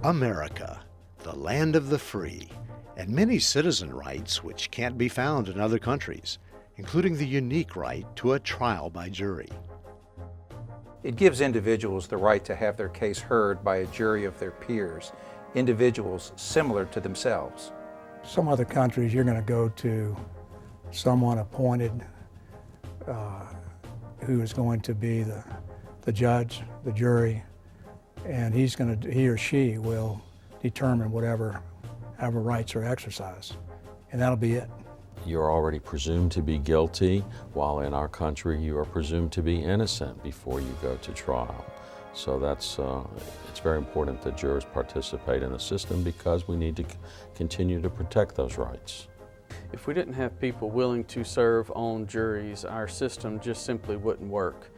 America, the land of the free, and many citizen rights which can't be found in other countries, including the unique right to a trial by jury. It gives individuals the right to have their case heard by a jury of their peers, individuals similar to themselves. Some other countries, you're going to go to someone appointed who is going to be the judge, the jury, and he or she will determine whatever rights are exercised, and that'll be it. You're already presumed to be guilty, while in our country you are presumed to be innocent before you go to trial. So it's very important that jurors participate in the system because we need to continue to protect those rights. If we didn't have people willing to serve on juries, our system just simply wouldn't work.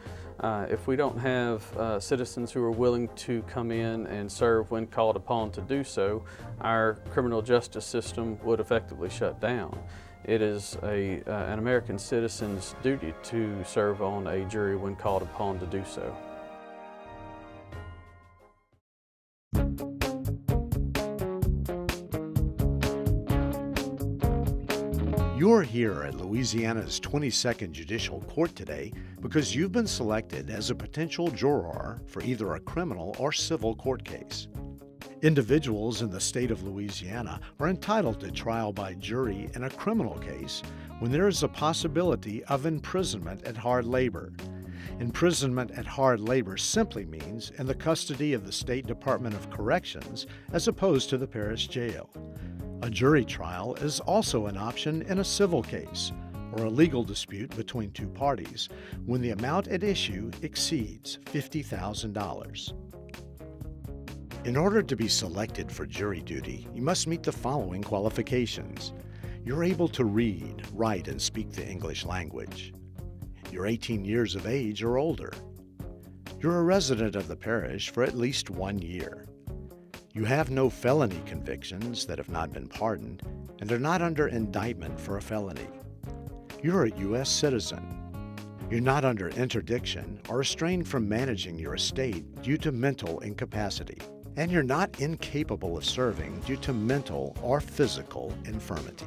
If we don't have citizens who are willing to come in and serve when called upon to do so, our criminal justice system would effectively shut down. It is an American citizen's duty to serve on a jury when called upon to do so. You're here at Louisiana's 22nd Judicial Court today because you've been selected as a potential juror for either a criminal or civil court case. Individuals in the state of Louisiana are entitled to trial by jury in a criminal case when there is a possibility of imprisonment at hard labor. Imprisonment at hard labor simply means in the custody of the State Department of Corrections as opposed to the parish jail. A jury trial is also an option in a civil case or a legal dispute between two parties when the amount at issue exceeds $50,000. In order to be selected for jury duty, you must meet the following qualifications. You're able to read, write, and speak the English language. You're 18 years of age or older. You're a resident of the parish for at least 1 year. You have no felony convictions that have not been pardoned and are not under indictment for a felony. You're a U.S. citizen. You're not under interdiction or restrained from managing your estate due to mental incapacity. And you're not incapable of serving due to mental or physical infirmity.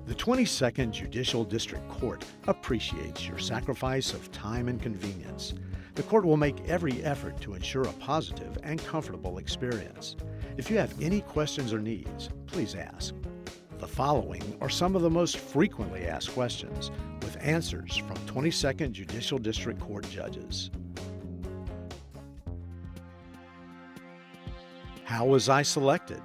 The 22nd Judicial District Court appreciates your sacrifice of time and convenience. The court will make every effort to ensure a positive and comfortable experience. If you have any questions or needs, please ask. The following are some of the most frequently asked questions with answers from 22nd Judicial District Court judges. How was I selected?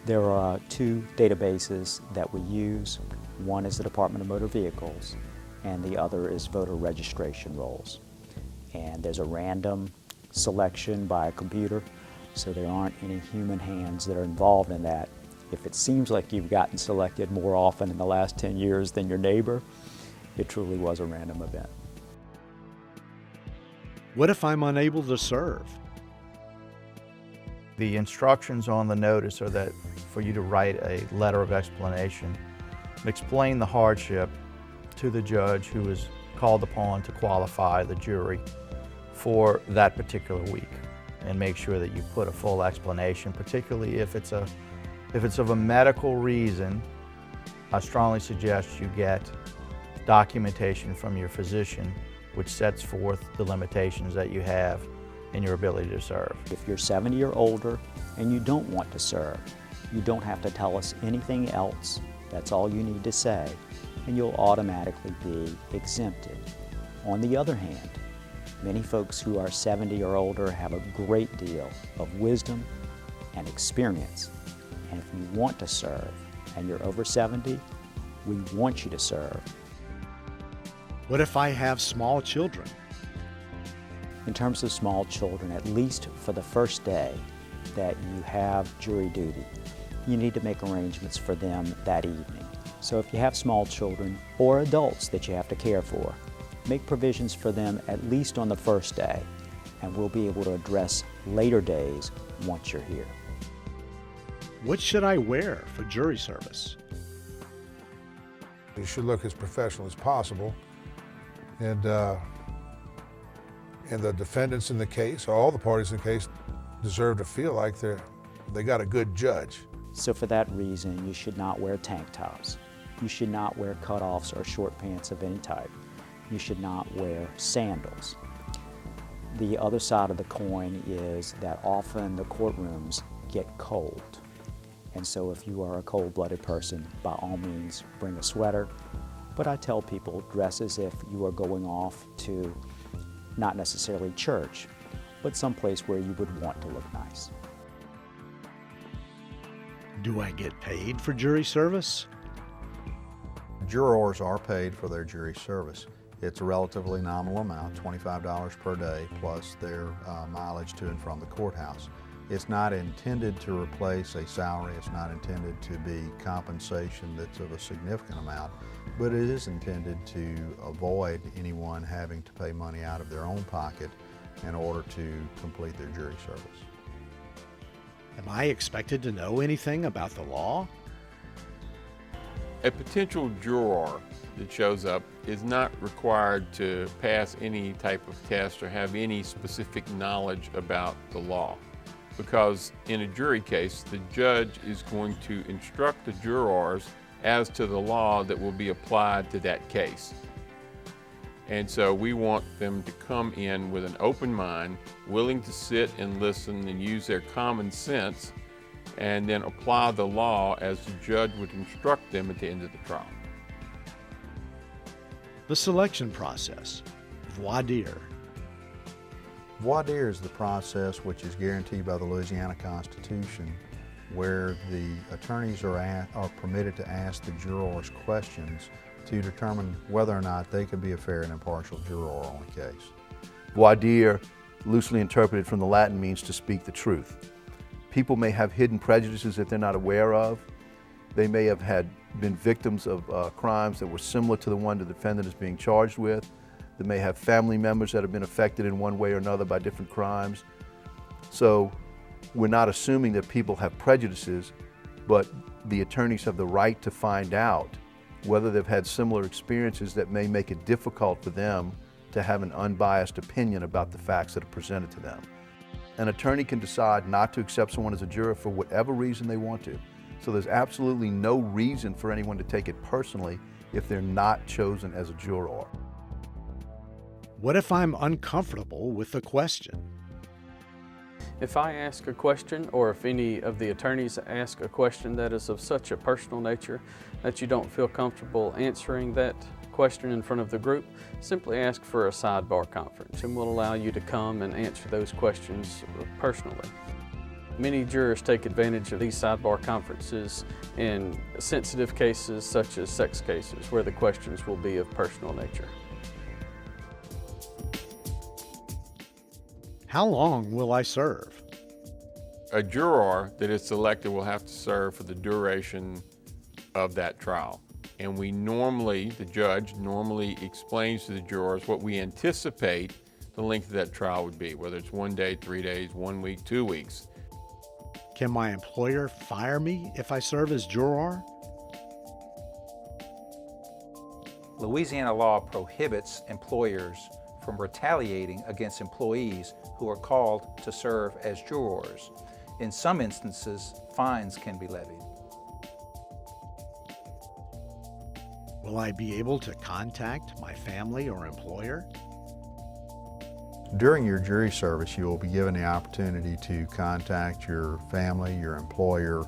There are two databases that we use. One is the Department of Motor Vehicles, and the other is voter registration rolls. And there's a random selection by a computer, so there aren't any human hands that are involved in that. If it seems like you've gotten selected more often in the last 10 years than your neighbor, it truly was a random event. What if I'm unable to serve? The instructions on the notice are that for you to write a letter of explanation, explain the hardship to the judge who is called upon to qualify the jury for that particular week, and make sure that you put a full explanation, particularly if it's of a medical reason. I strongly suggest you get documentation from your physician which sets forth the limitations that you have in your ability to serve. If you're 70 or older and you don't want to serve, you don't have to tell us anything else. That's all you need to say, and you'll automatically be exempted. On the other hand, many folks who are 70 or older have a great deal of wisdom and experience. And if you want to serve and you're over 70, we want you to serve. What if I have small children? In terms of small children, at least for the first day that you have jury duty, you need to make arrangements for them that evening. So if you have small children or adults that you have to care for, make provisions for them at least on the first day, and we'll be able to address later days once you're here. What should I wear for jury service? You should look as professional as possible, and the defendants in the case, or all the parties in the case, deserve to feel like they got a good judge. So for that reason, you should not wear tank tops. You should not wear cutoffs or short pants of any type. You should not wear sandals. The other side of the coin is that often the courtrooms get cold. And so if you are a cold-blooded person, by all means, bring a sweater. But I tell people, dress as if you are going off to not necessarily church, but someplace where you would want to look nice. Do I get paid for jury service? Jurors are paid for their jury service. It's a relatively nominal amount, $25 per day, plus their mileage to and from the courthouse. It's not intended to replace a salary. It's not intended to be compensation that's of a significant amount, but it is intended to avoid anyone having to pay money out of their own pocket in order to complete their jury service. Am I expected to know anything about the law? A potential juror that shows up is not required to pass any type of test or have any specific knowledge about the law, because in a jury case, the judge is going to instruct the jurors as to the law that will be applied to that case. And so we want them to come in with an open mind, willing to sit and listen and use their common sense, and then apply the law as the judge would instruct them at the end of the trial. The selection process, voir dire. Voir dire is the process which is guaranteed by the Louisiana Constitution, where the attorneys are permitted to ask the jurors questions to determine whether or not they can be a fair and impartial juror on a case. Voir dire, loosely interpreted from the Latin, means to speak the truth. People may have hidden prejudices that they're not aware of. They may have been victims of crimes that were similar to the one the defendant is being charged with. They may have family members that have been affected in one way or another by different crimes. So we're not assuming that people have prejudices, but the attorneys have the right to find out whether they've had similar experiences that may make it difficult for them to have an unbiased opinion about the facts that are presented to them. An attorney can decide not to accept someone as a juror for whatever reason they want to. So there's absolutely no reason for anyone to take it personally if they're not chosen as a juror. What if I'm uncomfortable with the question? If I ask a question, or if any of the attorneys ask a question that is of such a personal nature that you don't feel comfortable answering that question in front of the group, simply ask for a sidebar conference, and we'll allow you to come and answer those questions personally. Many jurors take advantage of these sidebar conferences in sensitive cases such as sex cases, where the questions will be of personal nature. How long will I serve? A juror that is selected will have to serve for the duration of that trial. And the judge normally explains to the jurors what we anticipate the length of that trial would be, whether it's 1 day, 3 days, 1 week, 2 weeks. Can my employer fire me if I serve as juror? Louisiana law prohibits employers from retaliating against employees who are called to serve as jurors. In some instances, fines can be levied. Will I be able to contact my family or employer? During your jury service, you will be given the opportunity to contact your family, your employer,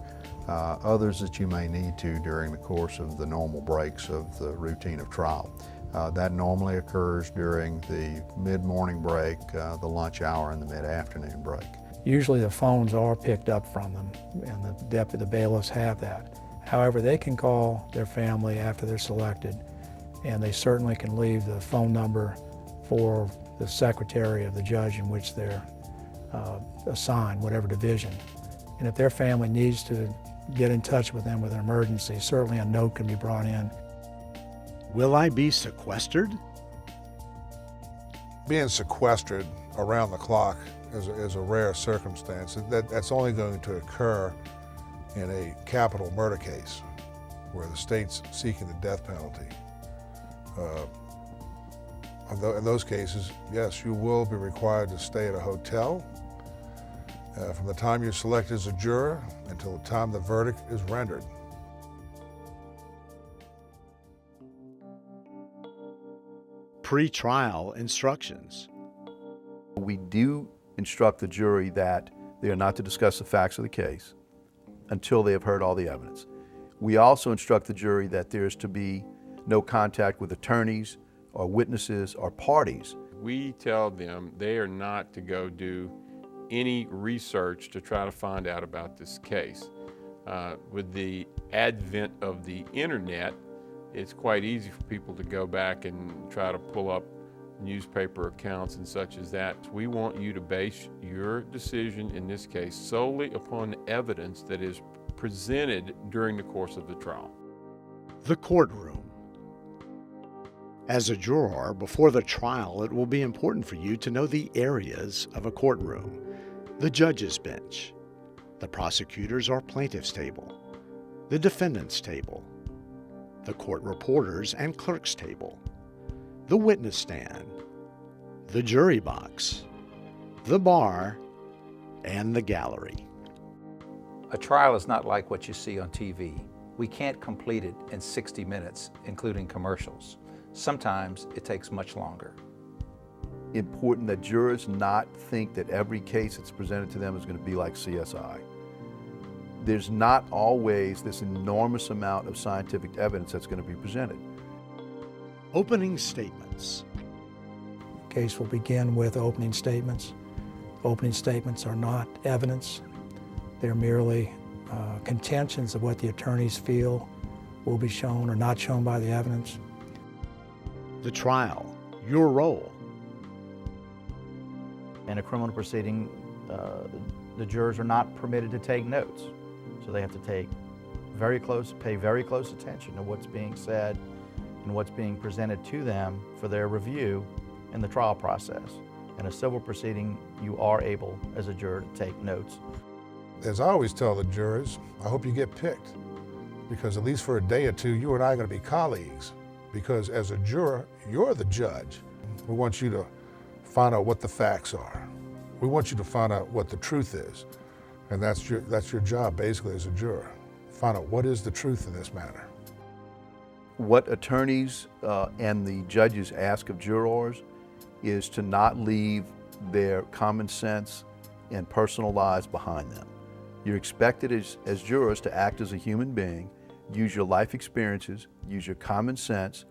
others that you may need to during the course of the normal breaks of the routine of trial. That normally occurs during the mid-morning break, the lunch hour, and the mid-afternoon break. Usually the phones are picked up from them, and the bailiffs have that. However, they can call their family after they're selected, and they certainly can leave the phone number for the secretary of the judge in which they're assigned, whatever division. And if their family needs to get in touch with them with an emergency, certainly a note can be brought in. Will I be sequestered? Being sequestered around the clock is a rare circumstance. That's only going to occur in a capital murder case where the state's seeking the death penalty. In those cases, yes, you will be required to stay at a hotel, from the time you're selected as a juror until the time the verdict is rendered. Pre-trial instructions. We do instruct the jury that they are not to discuss the facts of the case until they have heard all the evidence. We also instruct the jury that there is to be no contact with attorneys or witnesses or parties. We tell them they are not to go do any research to try to find out about this case. With the advent of the internet, it's quite easy for people to go back and try to pull up newspaper accounts and such as that. We want you to base your decision in this case solely upon evidence that is presented during the course of the trial. The courtroom. As a juror, before the trial, it will be important for you to know the areas of a courtroom: the judge's bench, the prosecutor's or plaintiff's table, the defendant's table, the court reporter's and clerk's table, the witness stand, the jury box, the bar, and the gallery. A trial is not like what you see on TV. We can't complete it in 60 minutes, including commercials. Sometimes it takes much longer. Important that jurors not think that every case that's presented to them is going to be like CSI. There's not always this enormous amount of scientific evidence that's going to be presented. Opening statements. The case will begin with opening statements. Opening statements are not evidence. They're merely contentions of what the attorneys feel will be shown or not shown by the evidence. The trial. Your role. In a criminal proceeding, the jurors are not permitted to take notes. So they have to pay very close attention to what's being said and what's being presented to them for their review in the trial process. In a civil proceeding, you are able, as a juror, to take notes. As I always tell the jurors, I hope you get picked, because at least for a day or two, you and I are going to be colleagues. Because as a juror, you're the judge. We want you to find out what the facts are. We want you to find out what the truth is. And that's your job, basically, as a juror. Find out what is the truth in this matter. What attorneys and the judges ask of jurors is to not leave their common sense and personal lives behind them. You're expected as jurors to act as a human being, use your life experiences, use your common sense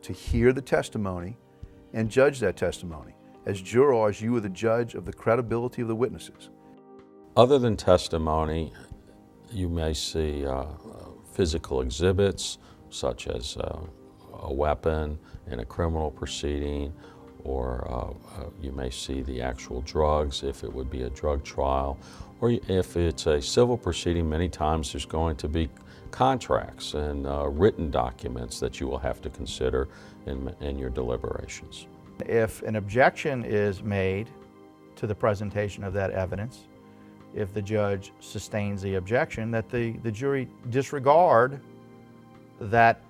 to hear the testimony and judge that testimony. As jurors, you are the judge of the credibility of the witnesses. Other than testimony, you may see physical exhibits such as a weapon in a criminal proceeding, or you may see the actual drugs if it would be a drug trial, or if it's a civil proceeding, many times there's going to be contracts and written documents that you will have to consider in your deliberations. If an objection is made to the presentation of that evidence, if the judge sustains the objection, that the jury disregard that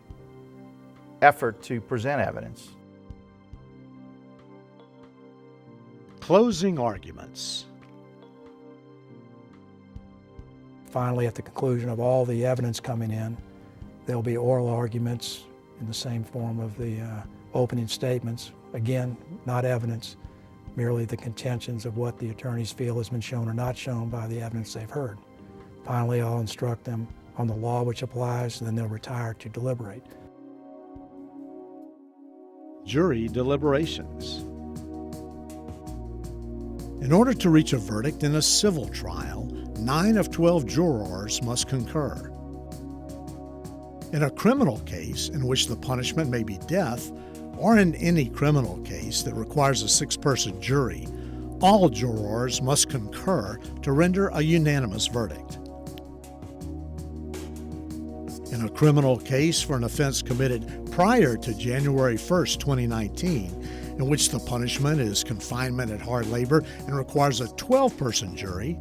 effort to present evidence. Closing arguments. Finally, at the conclusion of all the evidence coming in, there'll be oral arguments in the same form of the opening statements. Again, not evidence, merely the contentions of what the attorneys feel has been shown or not shown by the evidence they've heard. Finally, I'll instruct them on the law which applies, and then they'll retire to deliberate. Jury deliberations. In order to reach a verdict in a civil trial, 9 of 12 jurors must concur. In a criminal case in which the punishment may be death, or in any criminal case that requires a 6-person jury, all jurors must concur to render a unanimous verdict. In a criminal case for an offense committed prior to January 1st, 2019, in which the punishment is confinement at hard labor and requires a 12-person jury,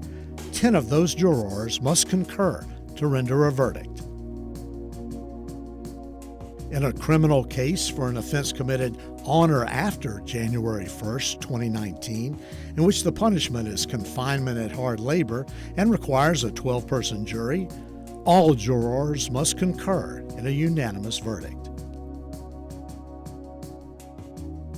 10 of those jurors must concur to render a verdict. In a criminal case for an offense committed on or after January 1st, 2019, in which the punishment is confinement at hard labor and requires a 12-person jury, all jurors must concur in a unanimous verdict.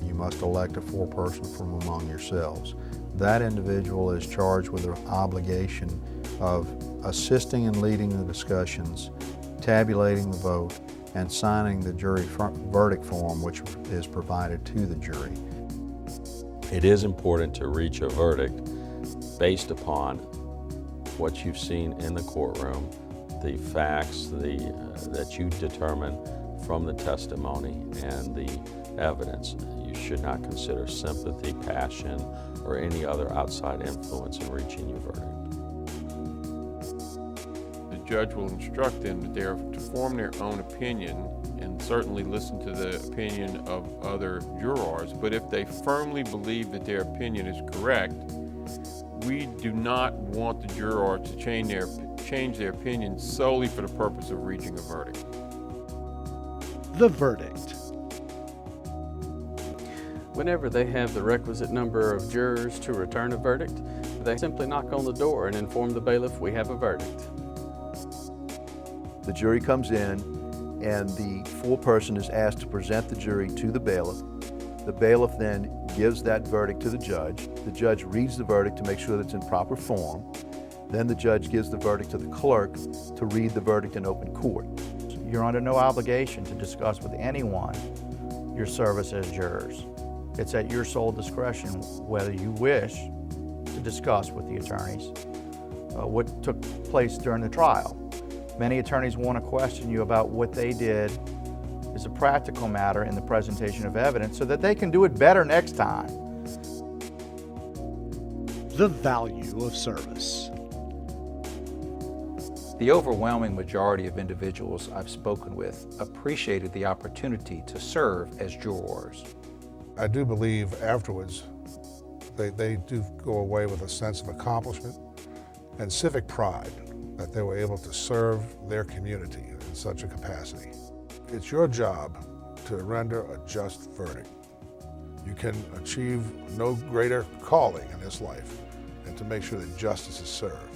You must elect a foreperson from among yourselves. That individual is charged with the obligation of assisting and leading the discussions, tabulating the vote, and signing the jury verdict form which is provided to the jury. It is important to reach a verdict based upon what you've seen in the courtroom, the facts that you determine from the testimony and the evidence. You should not consider sympathy, passion, or any other outside influence in reaching your verdict. The judge will instruct them that they are to form their own opinion and certainly listen to the opinion of other jurors, but if they firmly believe that their opinion is correct, we do not want the juror to change their opinion solely for the purpose of reaching a verdict. The verdict. Whenever they have the requisite number of jurors to return a verdict, they simply knock on the door and inform the bailiff we have a verdict. The jury comes in and the foreperson is asked to present the jury to the bailiff. The bailiff then gives that verdict to the judge. The judge reads the verdict to make sure that it's in proper form. Then the judge gives the verdict to the clerk to read the verdict in open court. You're under no obligation to discuss with anyone your service as jurors. It's at your sole discretion whether you wish to discuss with the attorneys what took place during the trial. Many attorneys want to question you about what they did as a practical matter in the presentation of evidence so that they can do it better next time. The value of service. The overwhelming majority of individuals I've spoken with appreciated the opportunity to serve as jurors. I do believe afterwards they do go away with a sense of accomplishment and civic pride that they were able to serve their community in such a capacity. It's your job to render a just verdict. You can achieve no greater calling in this life than to make sure that justice is served.